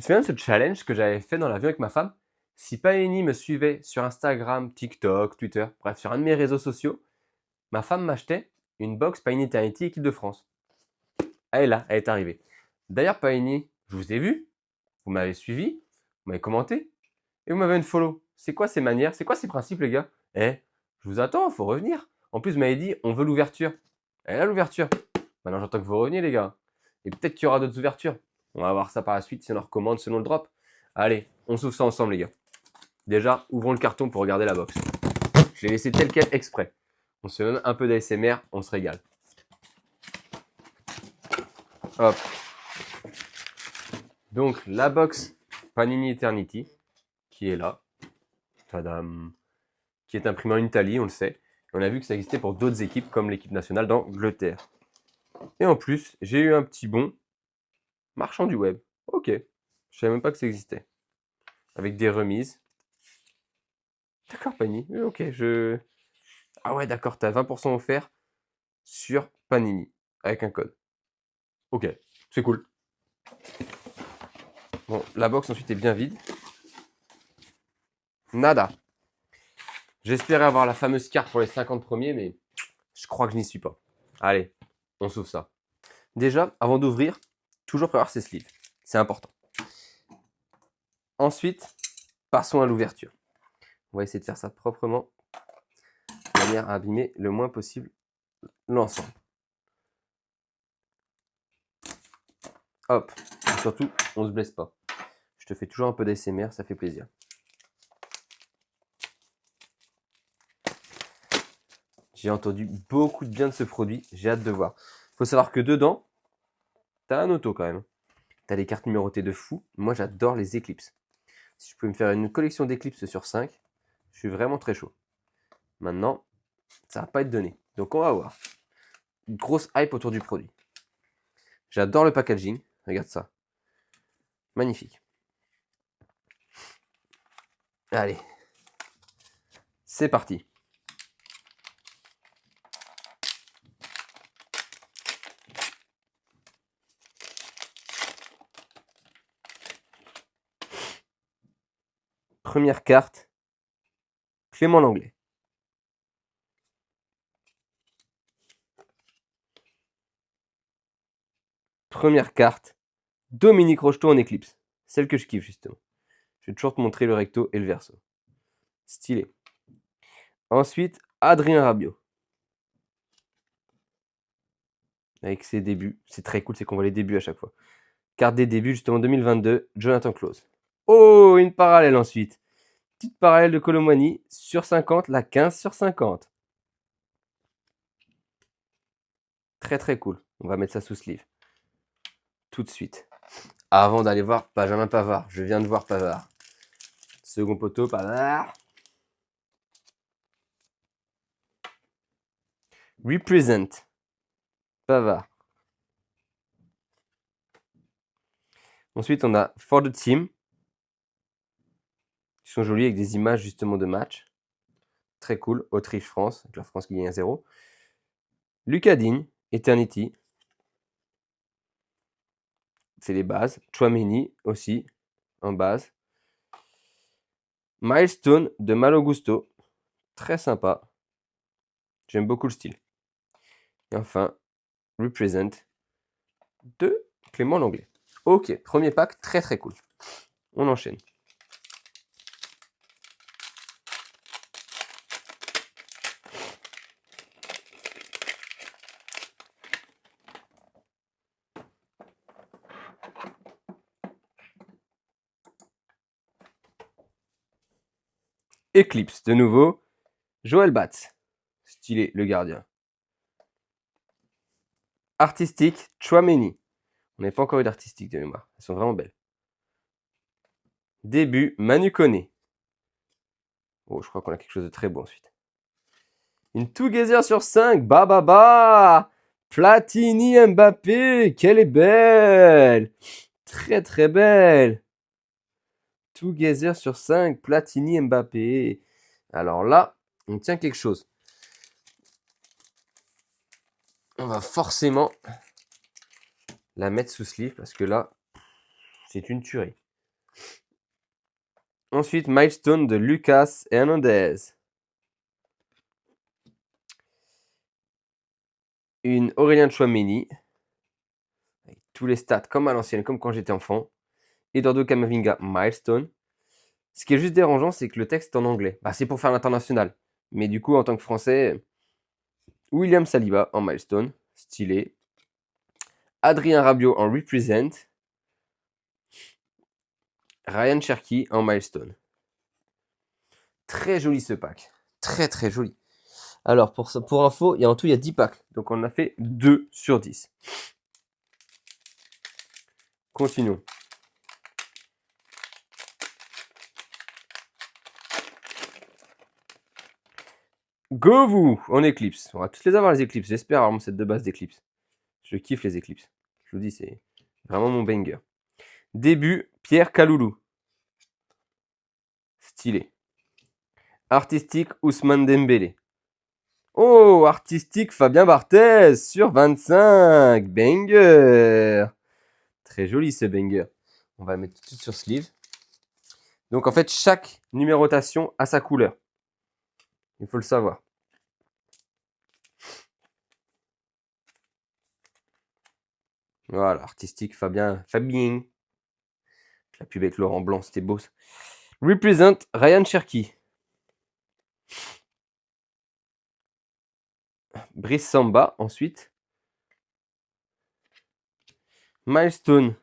te souviens de ce challenge que j'avais fait dans l'avion avec ma femme? Si Panini me suivait sur Instagram, TikTok, Twitter, bref, sur un de mes réseaux sociaux, ma femme m'achetait une box Panini Eternity équipe de France. Elle est là, elle est arrivée. D'ailleurs, Panini, je vous ai vu, vous m'avez suivi, vous m'avez commenté, et vous m'avez une follow. C'est quoi ces manières? C'est quoi ces principes, les gars? Eh, je vous attends, faut revenir. En plus, vous m'avez dit, on veut l'ouverture. Elle a l'ouverture. Maintenant, j'entends que vous reveniez, les gars. Et peut-être qu'il y aura d'autres ouvertures. On va voir ça par la suite si on leur recommande selon le drop. Allez, on s'ouvre ça ensemble, les gars. Déjà, ouvrons le carton pour regarder la box. Je l'ai laissé tel quel exprès. On se donne un peu d'ASMR, on se régale. Hop. Donc, la box Panini Eternity, qui est là. Tadam. Qui est imprimée en Italie, on le sait. Et on a vu que ça existait pour d'autres équipes, comme l'équipe nationale d'Angleterre. Et en plus, j'ai eu un petit bon marchand du web. Ok. Je savais même pas que ça existait. Avec des remises. D'accord, Panini. Ok, Ah ouais, d'accord, t'as 20% offert sur Panini. Avec un code. Ok, c'est cool. Bon, la box ensuite est bien vide. Nada. J'espérais avoir la fameuse carte pour les 50 premiers, mais je crois que je n'y suis pas. Allez, on s'ouvre ça. Déjà, avant d'ouvrir, toujours prévoir ses sleeves. C'est important. Ensuite, passons à l'ouverture. On va essayer de faire ça proprement, de manière à abîmer le moins possible l'ensemble. Hop. Et surtout, on ne se blesse pas. Je te fais toujours un peu d'ASMR, ça fait plaisir. J'ai entendu beaucoup de bien de ce produit, j'ai hâte de voir. Il faut savoir que dedans, tu as un auto quand même. Tu as les cartes numérotées de fou. Moi, j'adore les Eclipse. Si je peux me faire une collection d'Eclipse sur 5, je suis vraiment très chaud. Maintenant, ça va pas être donné. Donc, on va voir. Une grosse hype autour du produit. J'adore le packaging. Regarde ça. Magnifique. Allez. C'est parti. Première carte. Clément Langlais. Première carte. Dominique Rocheteau en Eclipse. Celle que je kiffe justement. Je vais toujours te montrer le recto et le verso. Stylé. Ensuite, Adrien Rabiot. Avec ses débuts. C'est très cool, c'est qu'on voit les débuts à chaque fois. Carte des débuts, justement 2022, Jonathan Claus. Oh, une parallèle ensuite. Petite parallèle de Colomani sur 50, la 15 sur 50. Très très cool. On va mettre ça sous sleeve. Tout de suite. Avant d'aller voir Benjamin Pavard. Je viens de voir Pavard. Second poteau, Pavard. Represent. Pavard. Ensuite, on a For the Team. Qui sont jolis avec des images justement de match. Très cool. Autriche-France. Avec la France qui gagne 1-0. Lucas Digne. Eternity. C'est les bases. Chouameni aussi. En base. Milestone de Malo Gusto. Très sympa. J'aime beaucoup le style. Et enfin, Represent de Clément Langlais. Ok, premier pack, très très cool. On enchaîne. Eclipse, de nouveau. Joël Batz. Stylé, le gardien. Artistique, Chouameni. On n'a pas encore eu d'artistique de mémoire. Elles sont vraiment belles. Début, Manu Koné. Oh, je crois qu'on a quelque chose de très beau ensuite. Une Together sur 5. Bah. Platini Mbappé. Qu'elle est belle. Très très belle. Together sur 5. Platini Mbappé. Alors là, on tient quelque chose. On va forcément la mettre sous sleeve parce que là, c'est une tuerie. Ensuite, Milestone de Lucas Hernandez. Une Aurélien Tchouaméni. Avec tous les stats comme à l'ancienne, comme quand j'étais enfant. Eduardo Camavinga, Milestone. Ce qui est juste dérangeant, c'est que le texte est en anglais. Bah, c'est pour faire l'international. Mais du coup, en tant que français, William Saliba en Milestone. Stylé. Adrien Rabiot en Represent. Ryan Cherki en Milestone. Très joli ce pack. Très très joli. Alors, pour info, en tout, il y a 10 packs. Donc, on a fait 2 sur 10. Continuons. Go vous en Eclipse. On va tous les avoir les Eclipses. J'espère avoir mon set de base d'Eclipse. Je kiffe les Eclipses. Je vous dis, c'est vraiment mon banger. Début, Pierre Kaloulou. Stylé. Artistique, Ousmane Dembélé. Oh, artistique, Fabien Barthez sur 25. Banger. Très joli ce banger. On va le mettre tout de suite sur sleeve. Donc en fait, chaque numérotation a sa couleur. Il faut le savoir. Voilà, artistique, Fabien. La pub avec Laurent Blanc, c'était beau. Represent, Ryan Cherki. Brice Samba, ensuite. Milestone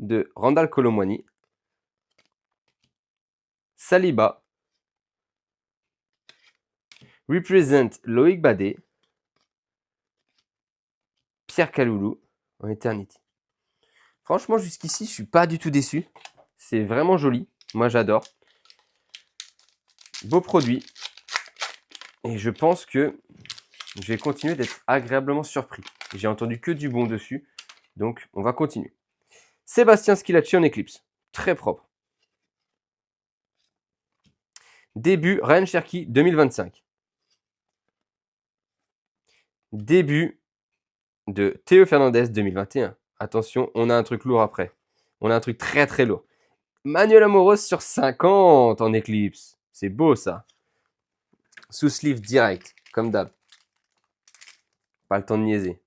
de Randall Colomwani. Saliba. Represent, Loïc Badé. Pierre Kaloulou en Eternity. Franchement, jusqu'ici, je suis pas du tout déçu. C'est vraiment joli. Moi, j'adore. Beau produit. Et je pense que je vais continuer d'être agréablement surpris. J'ai entendu que du bon dessus. Donc, on va continuer. Sébastien Skilacci en Eclipse. Très propre. Début, Ryan Cherki 2025. Début de Théo Fernandez 2021. Attention, on a un truc lourd après. On a un truc très très lourd. Manuel Amoros sur 50 en Eclipse. C'est beau ça. Sous sleeve direct, comme d'hab. Pas le temps de niaiser.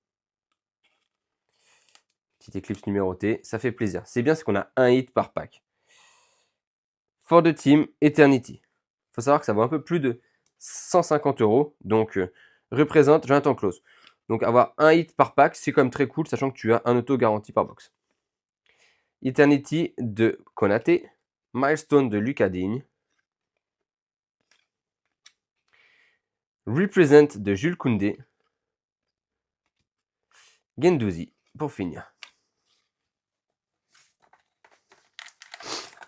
Petite Eclipse numérotée, ça fait plaisir. C'est bien, c'est qu'on a un hit par pack. For the Team, Eternity. Faut savoir que ça vaut un peu plus de 150 €. Donc, représente Jonathan Klaus. Donc, avoir un hit par pack, c'est quand même très cool, sachant que tu as un auto garanti par box. Eternity de Konaté. Milestone de Lucas Digne. Represent de Jules Koundé. Gendouzi, pour finir.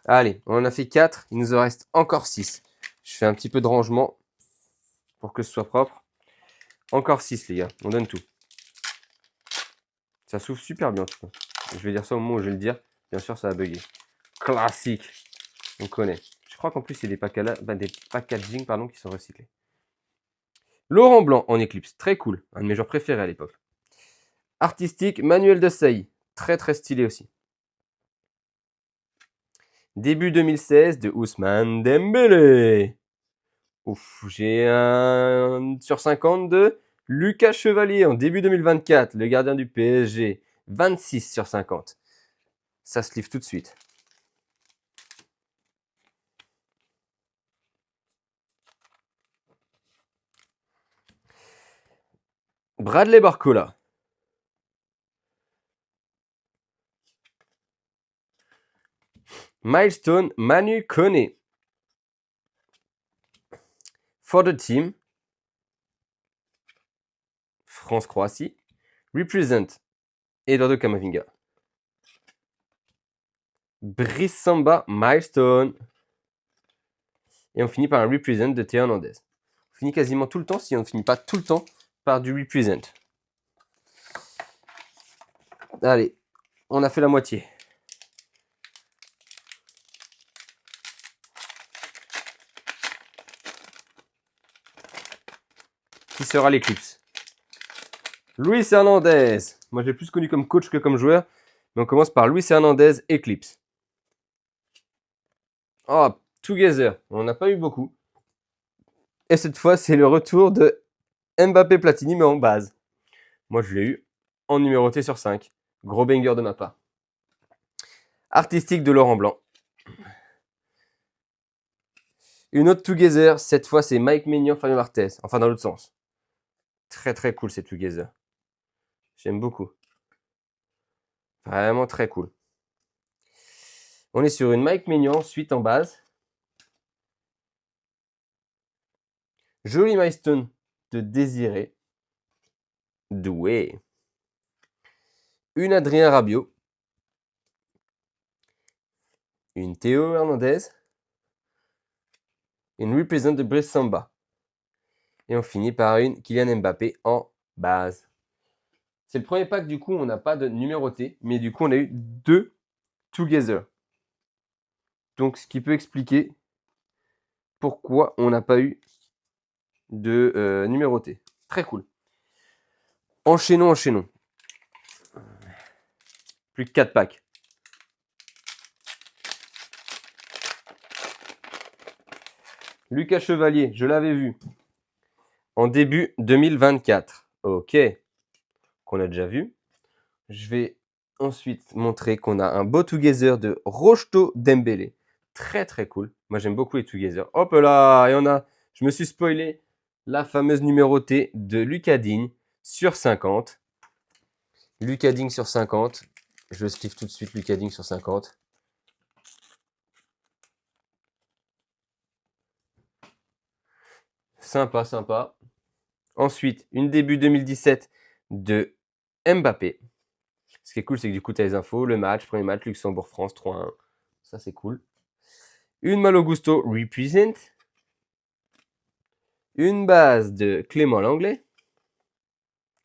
Allez, on en a fait 4, il nous en reste encore 6. Je fais un petit peu de rangement pour que ce soit propre. Encore 6 les gars, on donne tout. Ça s'ouvre super bien en tout cas. Je vais dire ça au moment où je vais le dire. Bien sûr ça va bugger. Classique, on connaît. Je crois qu'en plus il y a des packaging qui sont recyclés. Laurent Blanc en Eclipse, très cool. Un de mes joueurs préférés à l'époque. Artistique, Manuel de Sailly. Très très stylé aussi. Début 2016 de Ousmane Dembélé. Ouf, j'ai un sur 50 de Lucas Chevalier en début 2024, le gardien du PSG. 26 sur 50. Ça se livre tout de suite. Bradley Barcola. Milestone, Manu Koné. For the Team. France-Croatie. Represent, Eduardo Camavinga. Brice Samba, Milestone. Et on finit par un Represent de Théo Hernandez. On finit quasiment tout le temps, si on ne finit pas tout le temps, par du Represent. Allez, on a fait la moitié. Qui sera l'Eclipse? Luis Hernandez. Moi, j'ai plus connu comme coach que comme joueur. Mais on commence par Luis Hernandez, Eclipse. Oh, Together. On n'a pas eu beaucoup. Et cette fois, c'est le retour de Mbappé Platini, mais en base. Moi, je l'ai eu en numéroté sur 5. Gros banger de ma part. Artistique de Laurent Blanc. Une autre Together. Cette fois, c'est Mike Maignan, Fabien Barthez. Enfin, dans l'autre sens. Très, très cool, ces Together. J'aime beaucoup. Vraiment très cool. On est sur une Mike Maignan, suite en base. Joli milestone de Désiré Doué. Une Adrien Rabiot. Une Théo Hernandez. Une Represent de Brice Samba. Et on finit par une Kylian Mbappé en base. C'est le premier pack, du coup, on n'a pas de numéroté, mais du coup, on a eu 2 Together. Donc, ce qui peut expliquer pourquoi on n'a pas eu de numéroté. Très cool. Enchaînons. Plus que 4 packs. Lucas Chevalier, je l'avais vu en début 2024. Ok, qu'on a déjà vu. Je vais ensuite montrer qu'on a un beau Together de Rocheteau Dembélé. Très très cool. Moi j'aime beaucoup les Together. Hop là, et je me suis spoilé la fameuse numérotée de Lucas Digne sur 50. Lucas Digne sur 50. Je sleeve tout de suite Lucas Digne sur 50. Sympa. Ensuite, une début 2017 de Mbappé. Ce qui est cool, c'est que du coup, tu as les infos, le match, premier match, Luxembourg-France 3-1. Ça, c'est cool. Une Malo Gusto Represent. Une base de Clément Langlais.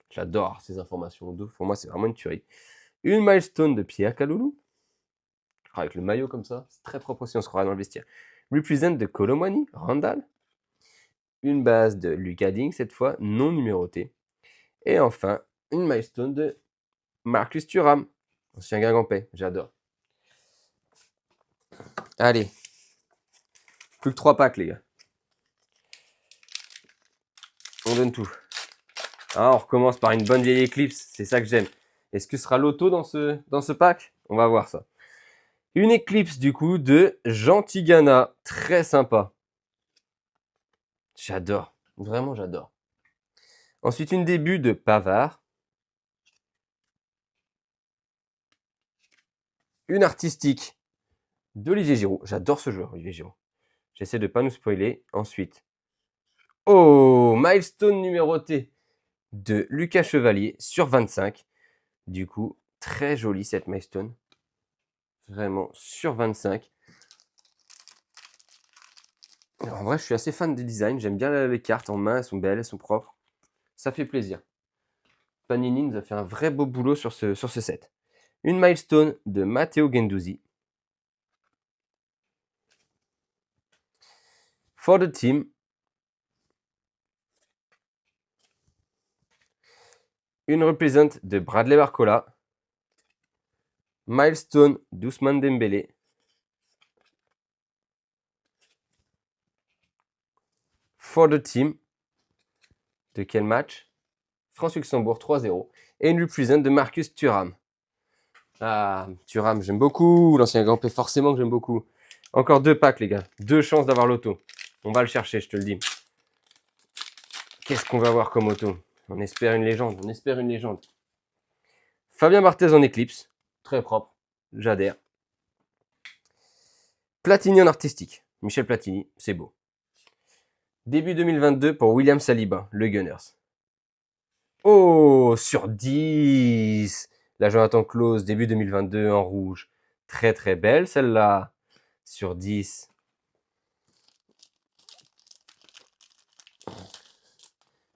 J'adore ces informations. Pour moi, c'est vraiment une tuerie. Une milestone de Pierre Kaloulou. Avec le maillot comme ça, c'est très propre aussi, on se croirait dans le vestiaire. Represent de Colomwani, Randall. Une base de Lucas Digne, cette fois non numérotée. Et enfin, une milestone de Marcus Thuram, ancien Guingampais, j'adore. Allez, plus que 3 packs, les gars. On donne tout. Ah, on recommence par une bonne vieille Eclipse, c'est ça que j'aime. Est-ce que ce sera l'auto dans ce pack? On va voir ça. Une Eclipse du coup de Jean Tigana, très sympa. J'adore, vraiment j'adore. Ensuite une début de Pavard. Une artistique d'Olivier Giroud. J'adore ce joueur, Olivier Giroud. J'essaie de ne pas nous spoiler. Ensuite, milestone numéroté de Lucas Chevalier sur 25. Du coup, très jolie cette milestone. Vraiment sur 25. Alors, en vrai, je suis assez fan des designs. J'aime bien les cartes en main. Elles sont belles, elles sont propres. Ça fait plaisir. Panini nous a fait un vrai beau boulot sur ce set. Une milestone de Matteo Guendouzi. For the team. Une represent de Bradley Barcola. Milestone d'Ousmane Dembélé. For the team. De quel match? France-Luxembourg 3-0. Et une represent de Marcus Thuram. Ah, Thuram, j'aime beaucoup. L'ancien Grand P, forcément que j'aime beaucoup. Encore 2 packs, les gars. 2 chances d'avoir l'auto. On va le chercher, je te le dis. Qu'est-ce qu'on va avoir comme auto? On espère une légende. Fabien Barthez en Eclipse. Très propre. J'adhère. Platini en artistique. Michel Platini, c'est beau. Début 2022 pour William Saliba, le Gunners. Oh, sur 10. La Jonathan Klose, début 2022 en rouge. Très très belle celle-là. Sur 10.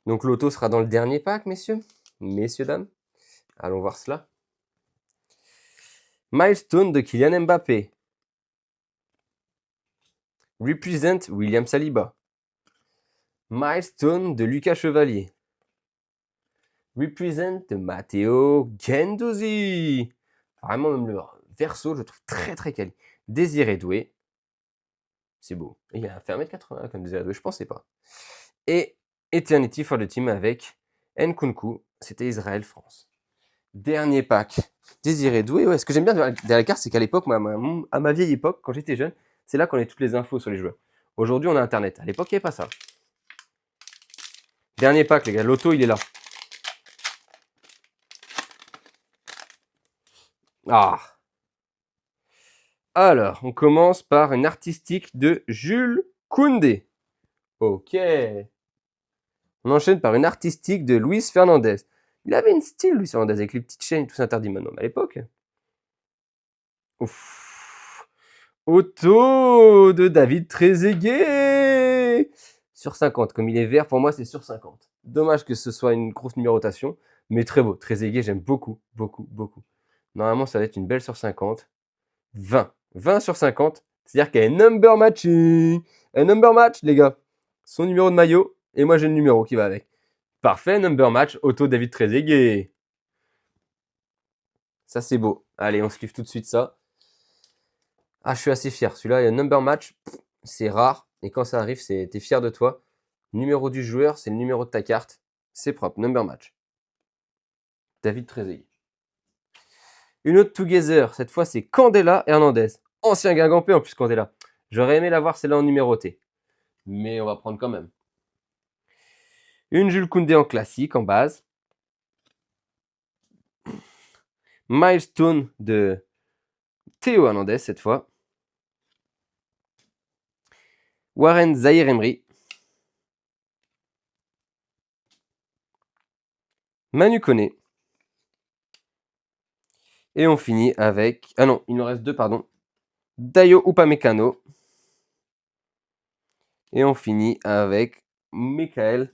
Donc l'auto sera dans le dernier pack, messieurs, dames. Allons voir cela. Milestone de Kylian Mbappé. Represent William Saliba. Milestone de Lucas Chevalier. Represent de Matteo Guendouzi. Vraiment, même le verso, je le trouve très très quali. Désiré Doué. C'est beau. Et il a fait 1m80 comme disait Ado, je pensais pas. Et Eternity for the Team avec Nkunku, c'était Israël-France. Dernier pack. Désiré Doué, ouais. Ce que j'aime bien derrière la carte, c'est qu'à l'époque, à ma vieille époque, quand j'étais jeune, c'est là qu'on a toutes les infos sur les joueurs. Aujourd'hui, on a Internet. À l'époque, il n'y avait pas ça. Dernier pack, les gars. L'auto, il est là. Ah. Alors, on commence par une artistique de Jules Koundé. Ok. On enchaîne par une artistique de Luis Fernandez. Il avait une style, Luis Fernandez, avec les petites chaînes, tout ça interdit maintenant. Mais à l'époque. Ouf. Auto de David Trezeguet. Sur 50. Comme il est vert, pour moi, c'est sur 50. Dommage que ce soit une grosse numérotation, mais très beau. Trezeguet, j'aime beaucoup, beaucoup, beaucoup. Normalement, ça va être une belle sur 50. 20. 20 sur 50. C'est-à-dire qu'il y a un number matching. Un number match, les gars. Son numéro de maillot, et moi j'ai le numéro qui va avec. Parfait, number match, auto David Trezeguet. Ça, c'est beau. Allez, on se kiffe tout de suite ça. Ah, je suis assez fier. Celui-là, il y a number match, c'est rare. Et quand ça arrive, t'es fier de toi. Numéro du joueur, c'est le numéro de ta carte. C'est propre, number match. David Trezeguet. Une autre together, cette fois c'est Candela Hernandez. Ancien Guingampé en plus, Candela. J'aurais aimé l'avoir celle-là en numéroté. Mais on va prendre quand même. Une Jules Koundé en classique, en base. Milestone de Théo Hernandez cette fois. Warren Zahir Emery. Manu Koné. Et on finit avec... Ah non, il nous reste deux, pardon. Dayo Upamecano. Et on finit avec Michael